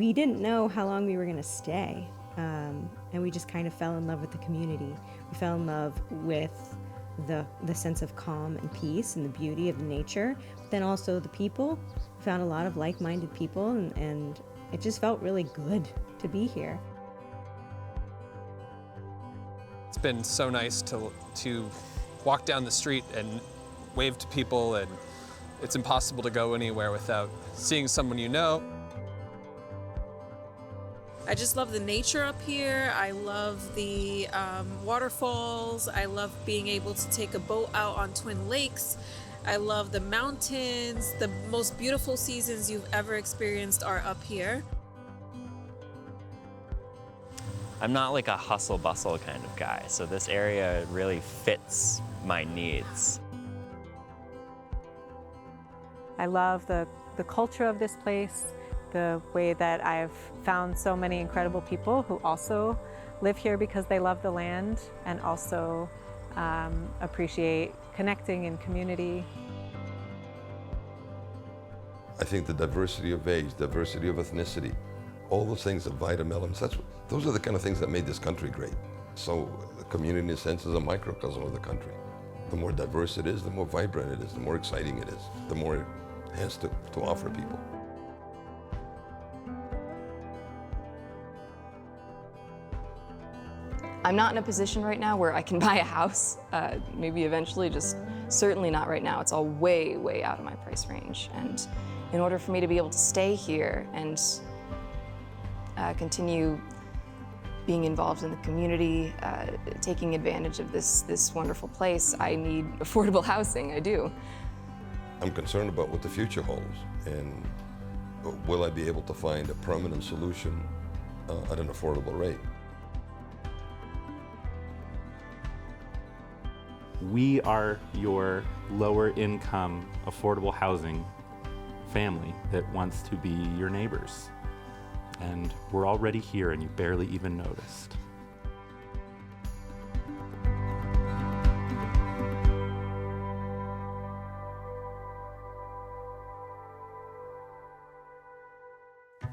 We didn't know how long we were going to stay, and we just kind of fell in love with the community. We fell in love with the sense of calm and peace and the beauty of the nature, but then also the people. We found a lot of like-minded people, and it just felt really good to be here. It's been so nice to walk down the street and wave to people, and it's impossible to go anywhere without seeing someone you know. I just love the nature up here. I love the waterfalls. I love being able to take a boat out on Twin Lakes. I love the mountains. The most beautiful seasons you've ever experienced are up here. I'm not like a hustle bustle kind of guy, so this area really fits my needs. I love the culture of this place, the way that I've found so many incredible people who also live here because they love the land and also appreciate connecting in community. I think the diversity of age, diversity of ethnicity, all those things, the vital elements, those are the kind of things that made this country great. So the community, in a sense, is a microcosm of the country. The more diverse it is, the more vibrant it is, the more exciting it is, the more it has to offer people. I'm not in a position right now where I can buy a house, maybe eventually, just certainly not right now. It's all way, way out of my price range. And in order for me to be able to stay here and continue being involved in the community, taking advantage of this wonderful place, I need affordable housing, I do. I'm concerned about what the future holds, and will I be able to find a permanent solution at an affordable rate? We are your lower income, affordable housing family that wants to be your neighbors. And we're already here and you barely even noticed.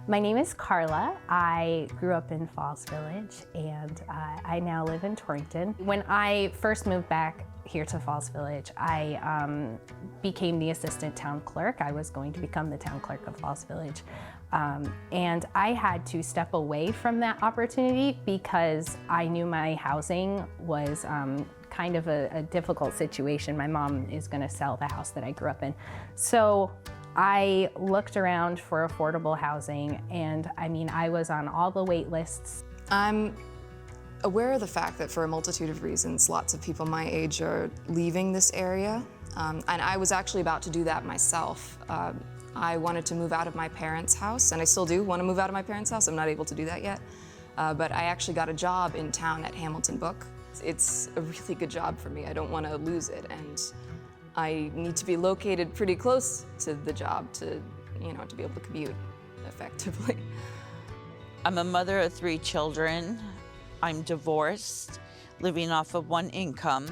My name is Carla. I grew up in Falls Village and I now live in Torrington. When I first moved back here to Falls Village, I became the assistant town clerk. I was going to become the town clerk of Falls Village. And I had to step away from that opportunity because I knew my housing was kind of a difficult situation. My mom is going to sell the house that I grew up in. So I looked around for affordable housing, and I mean, I was on all the wait lists. I'm aware of the fact that for a multitude of reasons, lots of people my age are leaving this area. And I was actually about to do that myself. I wanted to move out of my parents' house, and I still do want to move out of my parents' house. I'm not able to do that yet. But I actually got a job in town at Hamilton Book. It's a really good job for me. I don't want to lose it. And I need to be located pretty close to the job to, to be able to commute effectively. I'm a mother of 3 children. I'm divorced, living off of 1 income.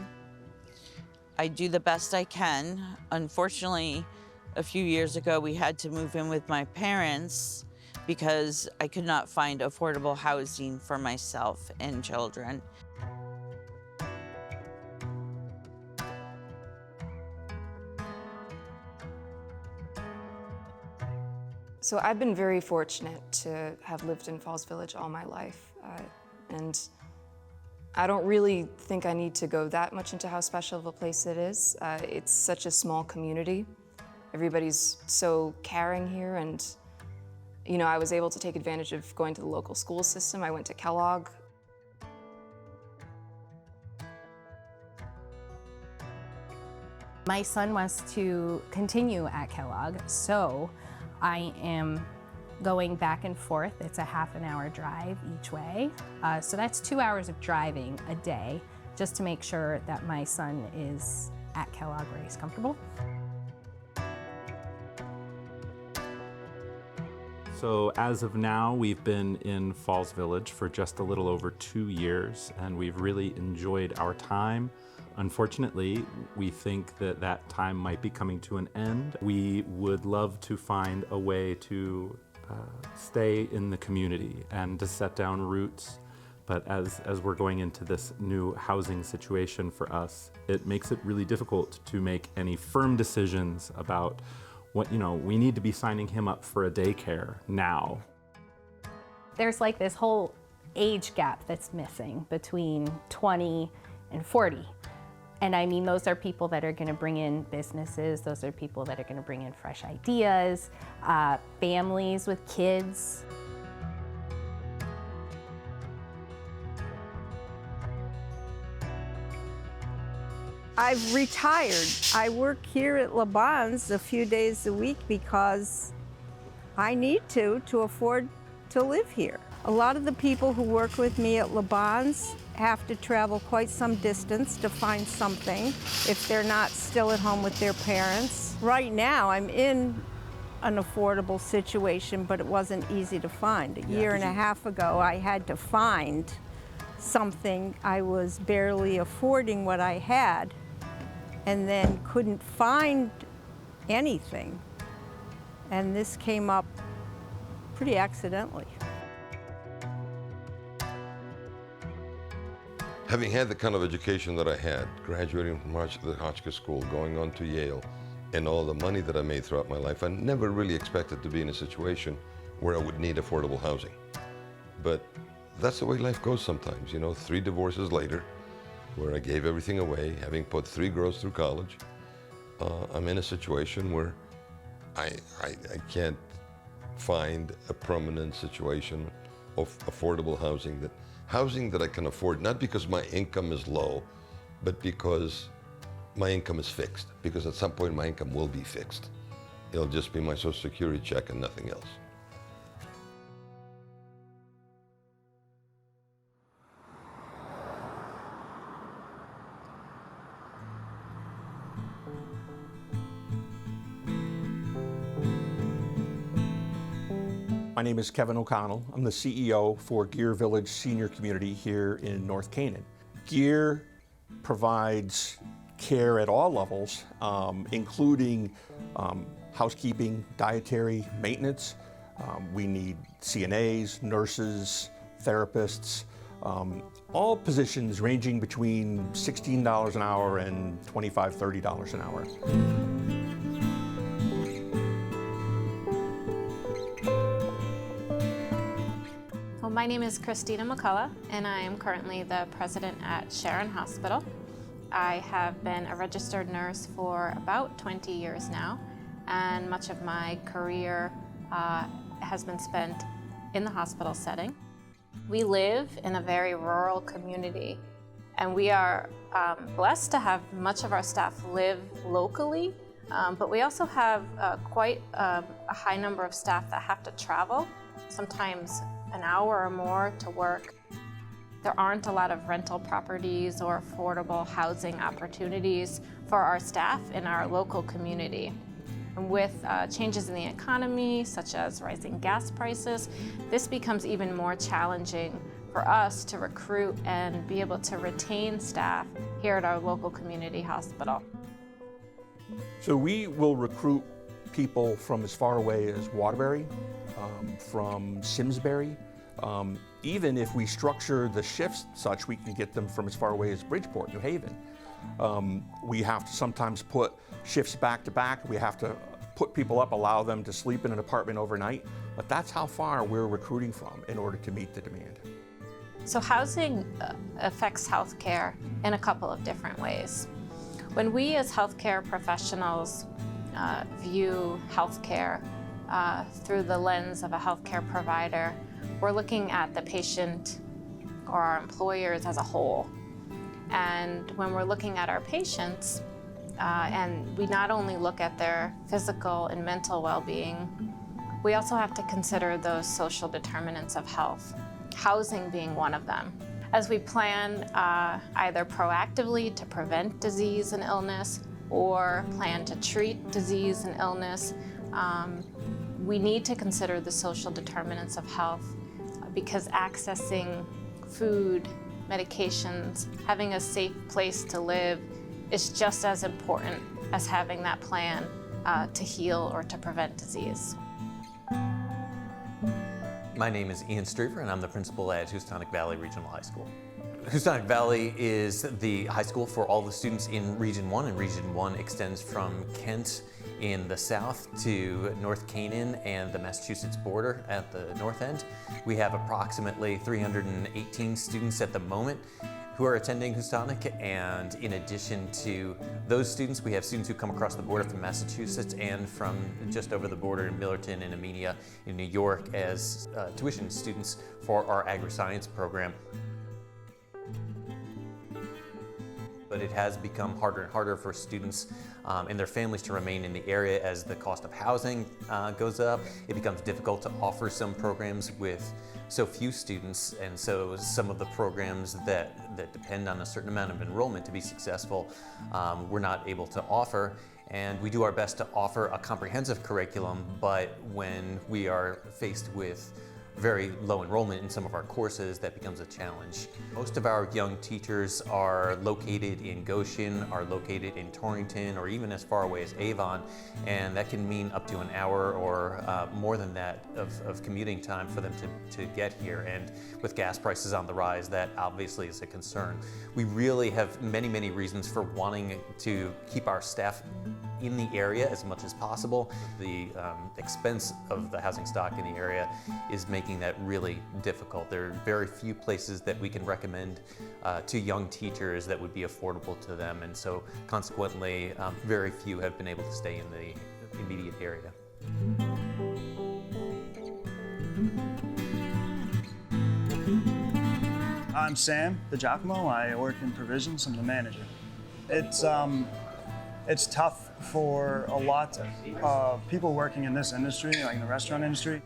I do the best I can. Unfortunately, a few years ago, we had to move in with my parents because I could not find affordable housing for myself and children. So I've been very fortunate to have lived in Falls Village all my life. And I don't really think I need to go that much into how special of a place it is. It's such a small community. Everybody's so caring here, and I was able to take advantage of going to the local school system. I went to Kellogg. My son wants to continue at Kellogg, so I am going back and forth. It's a half-an-hour drive each way. So that's 2 hours of driving a day just to make sure that my son is at Kellogg where he's comfortable. So as of now, we've been in Falls Village for just a little over 2 years, and we've really enjoyed our time. Unfortunately, we think that that time might be coming to an end. We would love to find a way to stay in the community and to set down roots. But as we're going into this new housing situation for us, it makes it really difficult to make any firm decisions about what, we need to be signing him up for a daycare now. There's like this whole age gap that's missing between 20 and 40. And I mean, those are people that are going to bring in businesses, those are people that are going to bring in fresh ideas, families with kids. I've retired. I work here at Le Bon's a few days a week because I need to afford to live here. A lot of the people who work with me at Le Bon's have to travel quite some distance to find something if they're not still at home with their parents. Right now, I'm in an affordable situation, but it wasn't easy to find. A year and a half ago, I had to find something. I was barely affording what I had and then couldn't find anything. And this came up pretty accidentally. Having had the kind of education that I had, graduating from the Hotchkiss School, going on to Yale, and all the money that I made throughout my life, I never really expected to be in a situation where I would need affordable housing. But that's the way life goes sometimes, 3 divorces later, where I gave everything away, having put 3 girls through college, I'm in a situation where I can't find a permanent situation of affordable housing that I can afford, not because my income is low, but because my income is fixed. Because at some point my income will be fixed. It'll just be my Social Security check and nothing else. My name is Kevin O'Connell. I'm the CEO for Gear Village Senior Community here in North Canaan. Gear provides care at all levels, including housekeeping, dietary, maintenance. We need CNAs, nurses, therapists, all positions ranging between $16 an hour and $25, $30 an hour. My name is Christina McCullough, and I am currently the president at Sharon Hospital. I have been a registered nurse for about 20 years now, and much of my career has been spent in the hospital setting. We live in a very rural community, and we are blessed to have much of our staff live locally, but we also have quite a high number of staff that have to travel, sometimes an hour or more to work. There aren't a lot of rental properties or affordable housing opportunities for our staff in our local community. And with changes in the economy, such as rising gas prices, this becomes even more challenging for us to recruit and be able to retain staff here at our local community hospital. So we will recruit people from as far away as Waterbury, from Simsbury. Even if we structure the shifts such, we can get them from as far away as Bridgeport, New Haven. We have to sometimes put shifts back to back. We have to put people up, allow them to sleep in an apartment overnight. But that's how far we're recruiting from in order to meet the demand. So housing affects healthcare in a couple of different ways. When we as healthcare professionals view healthcare through the lens of a healthcare provider, we're looking at the patient or our employers as a whole. And when we're looking at our patients, and we not only look at their physical and mental well-being, we also have to consider those social determinants of health, housing being one of them. As we plan either proactively to prevent disease and illness or plan to treat disease and illness, we need to consider the social determinants of health, because accessing food, medications, having a safe place to live is just as important as having that plan to heal or to prevent disease. My name is Ian Streever, and I'm the principal at Houstonic Valley Regional High School. Houstonic Valley is the high school for all the students in Region 1, and Region 1 extends from Kent in the south to North Canaan and the Massachusetts border at the north end. We have approximately 318 students at the moment who are attending Houstonic, and in addition to those students, we have students who come across the border from Massachusetts and from just over the border in Millerton and Amenia in New York as tuition students for our agri-science program. But it has become harder and harder for students and their families to remain in the area as the cost of housing goes up. It becomes difficult to offer some programs with so few students, and so some of the programs that depend on a certain amount of enrollment to be successful, we're not able to offer. And we do our best to offer a comprehensive curriculum, but when we are faced with very low enrollment in some of our courses, that becomes a challenge. Most of our young teachers are located in Goshen, are located in Torrington, or even as far away as Avon, and that can mean up to an hour or more than that of commuting time for them to get here. And with gas prices on the rise, that obviously is a concern. We really have many, many reasons for wanting to keep our staff in the area as much as possible. The expense of the housing stock in the area is making that really difficult. There are very few places that we can recommend to young teachers that would be affordable to them, and so consequently very few have been able to stay in the immediate area. I'm Sam DiGiacomo. I work in provisions. I'm the manager. It's tough for a lot of people working in this industry, like in the restaurant industry.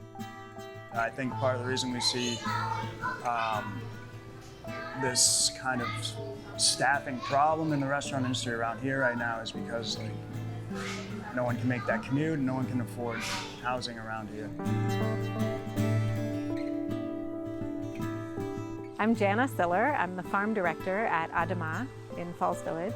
I think part of the reason we see this kind of staffing problem in the restaurant industry around here right now is because no one can make that commute and no one can afford housing around here. I'm Jana Siller. I'm the farm director at Adama in Falls Village.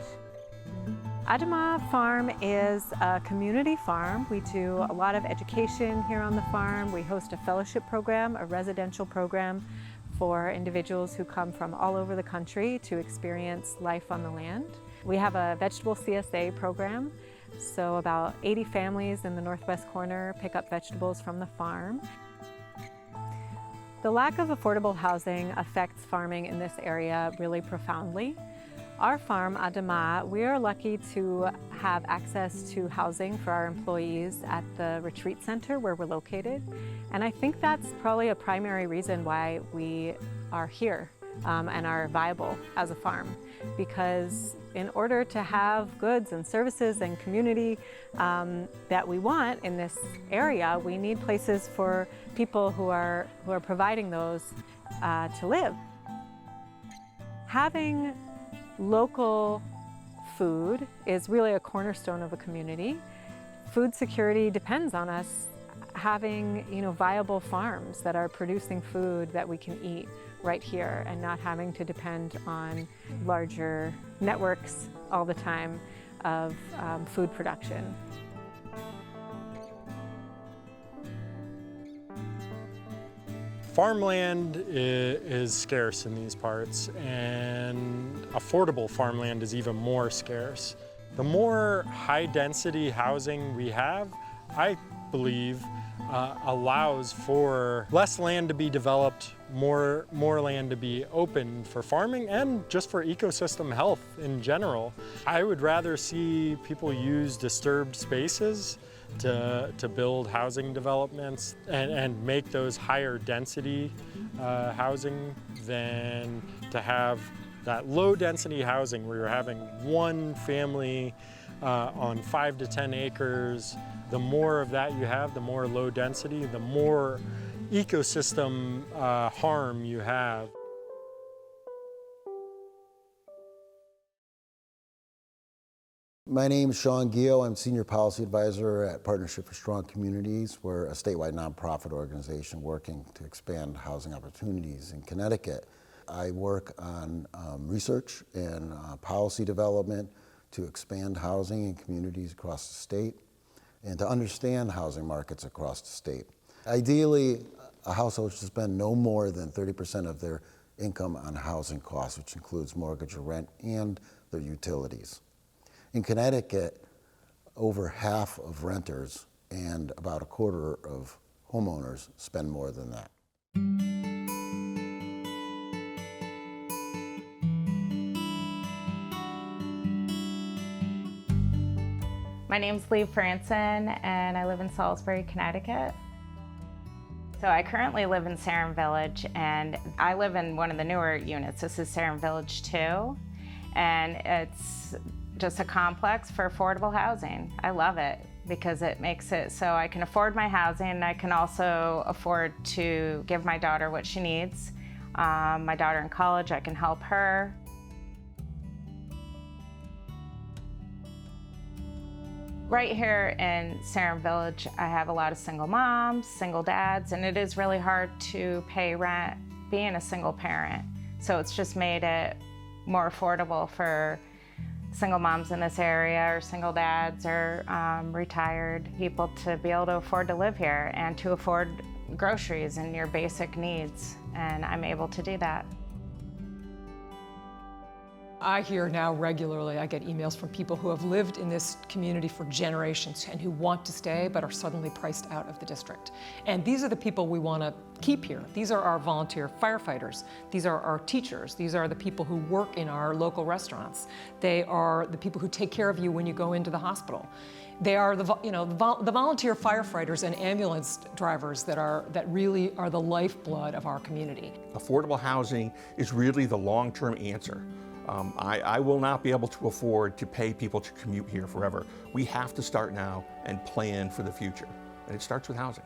Adama Farm is a community farm. We do a lot of education here on the farm. We host a fellowship program, a residential program for individuals who come from all over the country to experience life on the land. We have a vegetable CSA program, so about 80 families in the northwest corner pick up vegetables from the farm. The lack of affordable housing affects farming in this area really profoundly. Our farm, Adama, we are lucky to have access to housing for our employees at the retreat center where we're located. And I think that's probably a primary reason why we are here and are viable as a farm. Because in order to have goods and services and community that we want in this area, we need places for people who are providing those to live. Having local food is really a cornerstone of a community. Food security depends on us having, viable farms that are producing food that we can eat right here and not having to depend on larger networks all the time of food production. Farmland is scarce in these parts, and affordable farmland is even more scarce. The more high-density housing we have, I believe, allows for less land to be developed, more land to be open for farming and just for ecosystem health in general. I would rather see people use disturbed spaces to build housing developments and make those higher density housing than to have that low density housing where you're having one family on 5 to 10 acres. The more of that you have, the more low density, the more ecosystem harm you have. My name is Sean Gio. I'm Senior Policy Advisor at Partnership for Strong Communities. We're a statewide nonprofit organization working to expand housing opportunities in Connecticut. I work on research and policy development to expand housing in communities across the state and to understand housing markets across the state. Ideally, a household should spend no more than 30% of their income on housing costs, which includes mortgage or rent and their utilities. In Connecticut, over half of renters and about a quarter of homeowners spend more than that. My name's Lee Franson, and I live in Salisbury, Connecticut. So I currently live in Sarum Village, and I live in one of the newer units. This is Sarum Village 2, and it's just a complex for affordable housing. I love it because it makes it so I can afford my housing, and I can also afford to give my daughter what she needs. My daughter in college, I can help her. Right here in Sarum Village, I have a lot of single moms, single dads, and it is really hard to pay rent being a single parent. So it's just made it more affordable for single moms in this area, or single dads, or retired people to be able to afford to live here and to afford groceries and your basic needs. And I'm able to do that. I hear now regularly, I get emails from people who have lived in this community for generations and who want to stay but are suddenly priced out of the district. And these are the people we want to keep here. These are our volunteer firefighters. These are our teachers. These are the people who work in our local restaurants. They are the people who take care of you when you go into the hospital. They are the volunteer firefighters and ambulance drivers that really are the lifeblood of our community. Affordable housing is really the long-term answer. I will not be able to afford to pay people to commute here forever. We have to start now and plan for the future. And it starts with housing.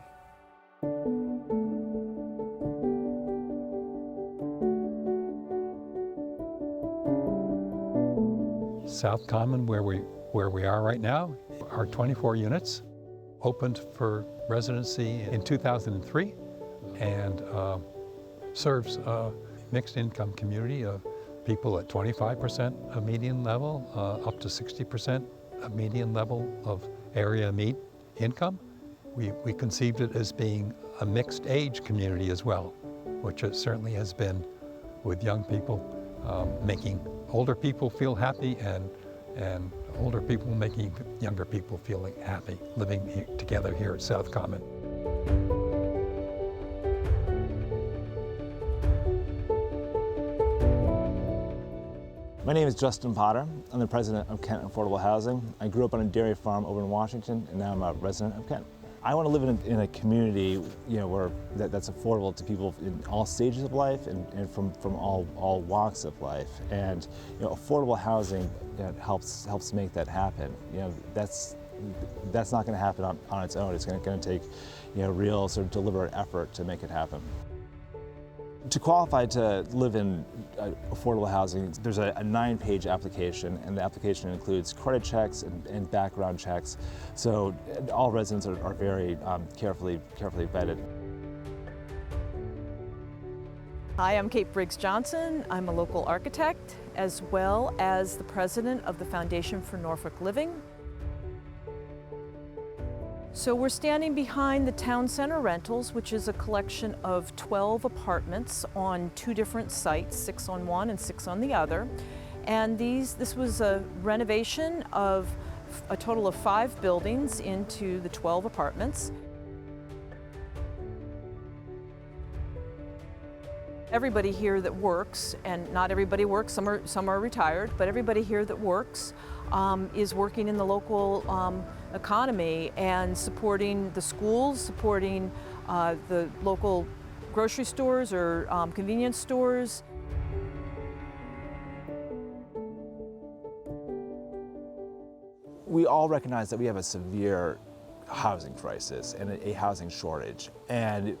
South Common, where we are right now, are 24 units, opened for residency in 2003, and serves a mixed income community of people at 25% of median level, up to 60% of median level of area income. We conceived it as being a mixed age community as well, which it certainly has been, with young people making older people feel happy, and older people making younger people feeling happy living together here at South Common. My name is Justin Potter. I'm the president of Kent Affordable Housing. I grew up on a dairy farm over in Washington, and now I'm a resident of Kent. I want to live in a community, where that's affordable to people in all stages of life and from all walks of life. And affordable housing helps make that happen. That's not going to happen on its own. It's going to take real sort of deliberate effort to make it happen. To qualify to live in affordable housing, there's a 9-page application, and the application includes credit checks and background checks. So all residents are very carefully vetted. Hi, I'm Kate Briggs Johnson. I'm a local architect, as well as the president of the Foundation for Norfolk Living. So we're standing behind the Town Center Rentals, which is a collection of 12 apartments on 2 different sites, 6 on one and 6 on the other. And this was a renovation of a total of 5 buildings into the 12 apartments. Everybody here that works, and not everybody works, some are retired, but everybody here that works is working in the local economy and supporting the schools, supporting the local grocery stores or convenience stores. We all recognize that we have a severe housing crisis and a housing shortage. And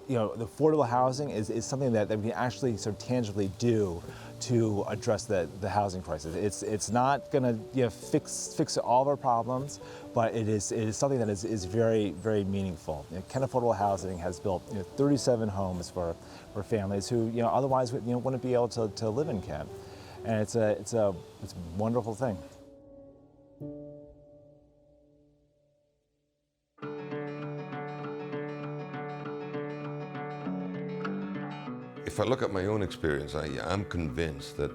the affordable housing is something that we can actually sort of tangibly do to address the housing crisis. It's not going to fix all of our problems, but it is something that is very, very meaningful. Kent Affordable Housing has built 37 homes for families who otherwise wouldn't be able to live in Kent, and it's a wonderful thing. if I look at my own experience, I'm convinced that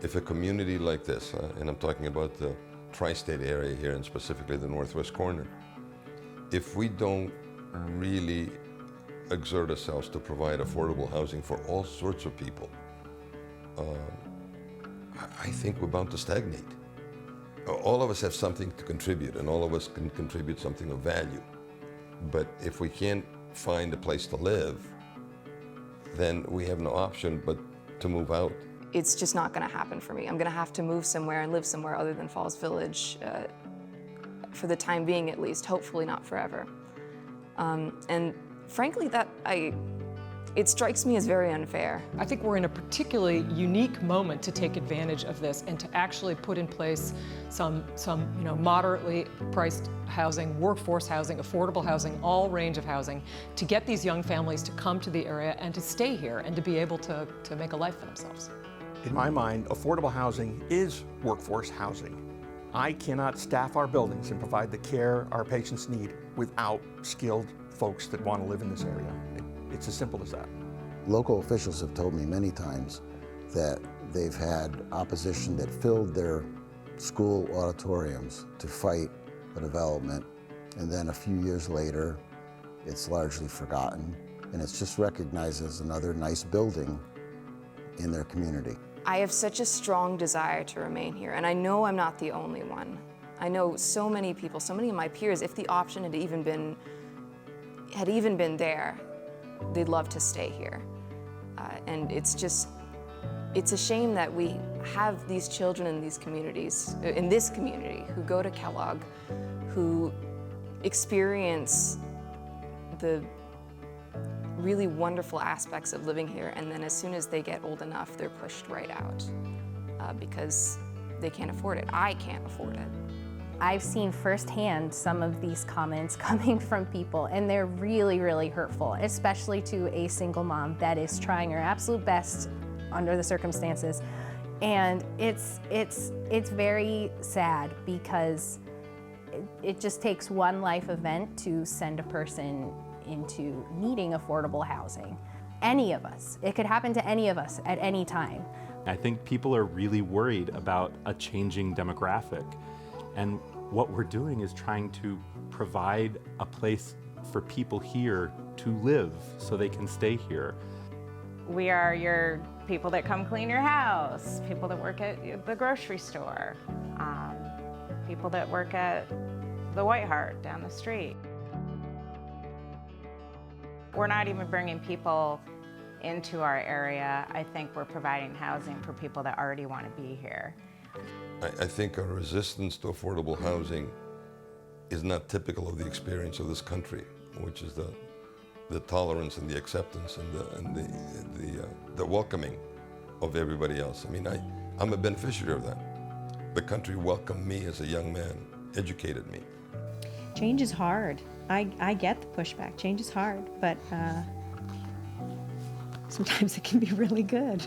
if a community like this, and I'm talking about the tri-state area here and specifically the northwest corner, if we don't really exert ourselves to provide affordable housing for all sorts of people, I think we're bound to stagnate. All of us have something to contribute, and all of us can contribute something of value. But if we can't find a place to live, then we have no option but to move out. It's just not going to happen for me. I'm going to have to move somewhere and live somewhere other than Falls Village, for the time being at least, hopefully not forever. And frankly, it strikes me as very unfair. I think we're in a particularly unique moment to take advantage of this and to actually put in place some moderately priced housing, workforce housing, affordable housing, all range of housing, to get these young families to come to the area and to stay here and to be able to make a life for themselves. In my mind, affordable housing is workforce housing. I cannot staff our buildings and provide the care our patients need without skilled folks that want to live in this area. It's as simple as that. Local officials have told me many times that they've had opposition that filled their school auditoriums to fight a development, and then a few years later, it's largely forgotten, and it's just recognized as another nice building in their community. I have such a strong desire to remain here, and I know I'm not the only one. I know so many people, so many of my peers, if the option had even been there, they'd love to stay here. And it's a shame that we have these children in these communities, in this community, who go to Kellogg, who experience the really wonderful aspects of living here, and then as soon as they get old enough, they're pushed right out because they can't afford it. I can't afford it. I've seen firsthand some of these comments coming from people, and they're really, really hurtful, especially to a single mom that is trying her absolute best under the circumstances. And it's very sad because it just takes one life event to send a person into needing affordable housing. Any of us. It could happen to any of us at any time. I think people are really worried about a changing demographic. And what we're doing is trying to provide a place for people here to live so they can stay here. We are your people that come clean your house, people that work at the grocery store, people that work at the White Hart down the street. We're not even bringing people into our area. I think we're providing housing for people that already want to be here. I think our resistance to affordable housing is not typical of the experience of this country, which is the tolerance and the acceptance and the welcoming of everybody else. I mean, I'm a beneficiary of that. The country welcomed me as a young man, educated me. Change is hard. I get the pushback. Change is hard, but sometimes it can be really good.